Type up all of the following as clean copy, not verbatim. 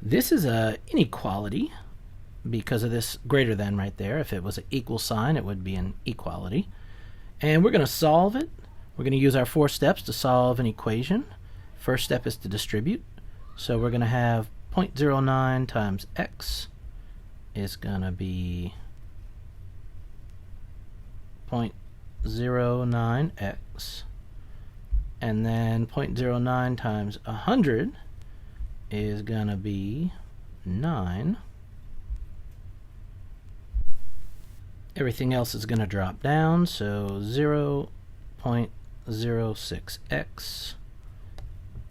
This is a inequality because of this greater than right there. If it was an equal sign, it would be an equality. And we're going to solve it. We're going to use our 4 steps to solve an equation. First step is to distribute. So we're going to have 0.09 times x is going to be 0.09x. And then 0.09 times 100 is going to be 9. Everything else is going to drop down, so 0.06x,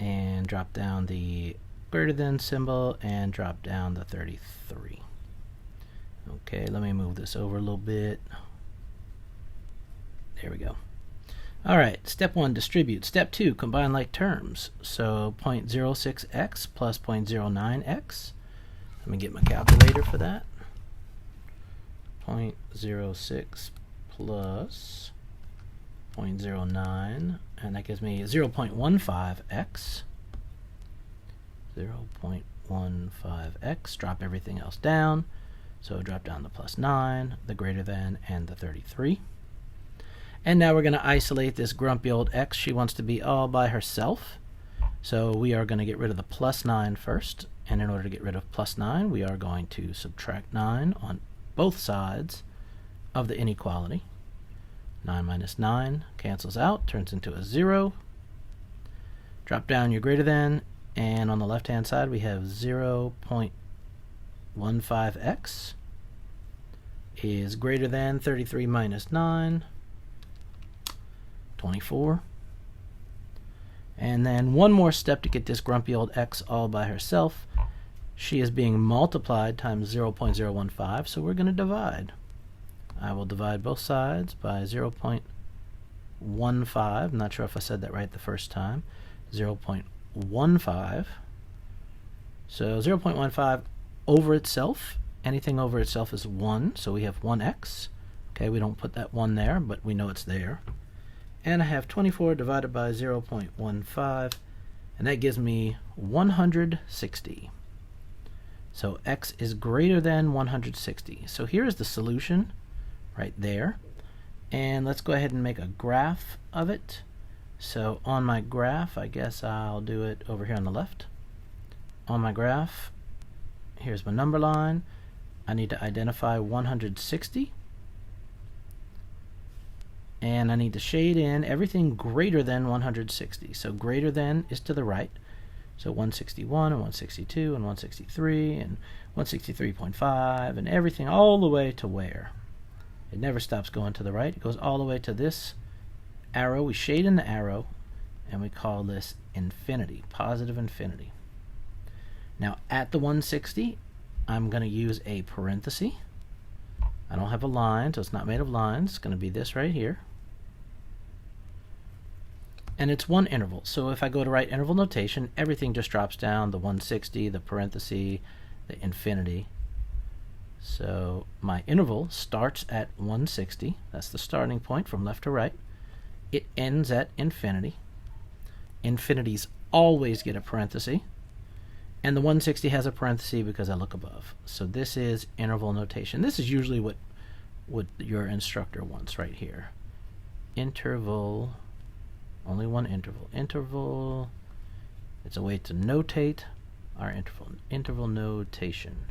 and drop down the greater than symbol, and drop down the 33. Okay, let me move this over a little bit. There we go. Alright, step 1, distribute. Step 2, combine like terms. So 0.06x plus 0.09x. Let me get my calculator for that. 0.06 plus 0.09, and that gives me 0.15x. 0.15x. Drop everything else down. So drop down the plus 9, the greater than, and the 33. And now we're going to isolate this grumpy old x. She wants to be all by herself. So we are going to get rid of the plus 9 first. And in order to get rid of plus 9, we are going to subtract 9 on both sides of the inequality. 9 minus 9 cancels out, turns into a 0. Drop down your greater than, and on the left hand side we have 0.15x is greater than 33 minus 9, 24. And then one more step to get this grumpy old x all by herself. She is being multiplied times 0.015, so we're going to divide. I will divide both sides by 0.15. I'm not sure if I said that right the first time. 0.15. So 0.15 over itself. Anything over itself is 1, so we have 1x. Okay, we don't put that 1 there, but we know it's there. And I have 24 divided by 0.15, and that gives me 160. So x is greater than 160. So here is the solution right there. And let's go ahead and make a graph of it. So on my graph, I guess I'll do it over here on the left. On my graph, here's my number line. I need to identify 160. And I need to shade in everything greater than 160. So greater than is to the right. So 161 and 162 and 163 and 163.5 and everything all the way to where? It never stops going to the right. It goes all the way to this arrow. We shade in the arrow and we call this infinity, positive infinity. Now at the 160, I'm going to use a parenthesis. I don't have a line, so it's not made of lines. It's going to be this right here. And it's one interval. So if I go to right interval notation, everything just drops down, the 160, the parenthesis, the infinity. So my interval starts at 160. That's the starting point from left to right. It ends at infinity. Infinities always get a parenthesis. And the 160 has a parenthesis because I look above. So this is interval notation. This is usually what your instructor wants right here. Interval. Only one interval. Interval. It's a way to notate our interval. Interval notation.